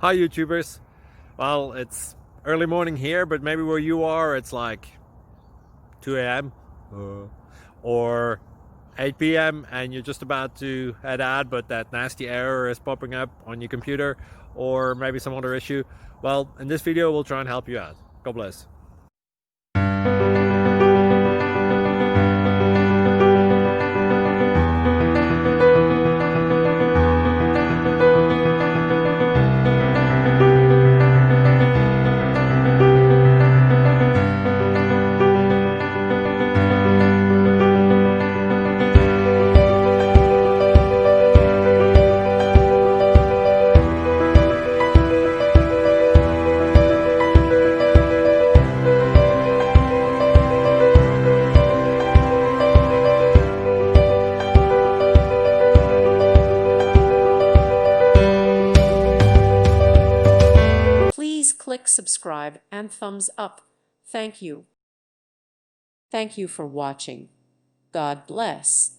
Hi YouTubers. Well, it's early morning here, but maybe where you are it's like 2 a.m. or 8 p.m. and you're just about to head out, but that nasty error is popping up on your computer, or maybe some other issue. Well, in this video we'll try and help you out. God bless. Please click subscribe and thumbs up. Thank you. Thank you for watching. God bless.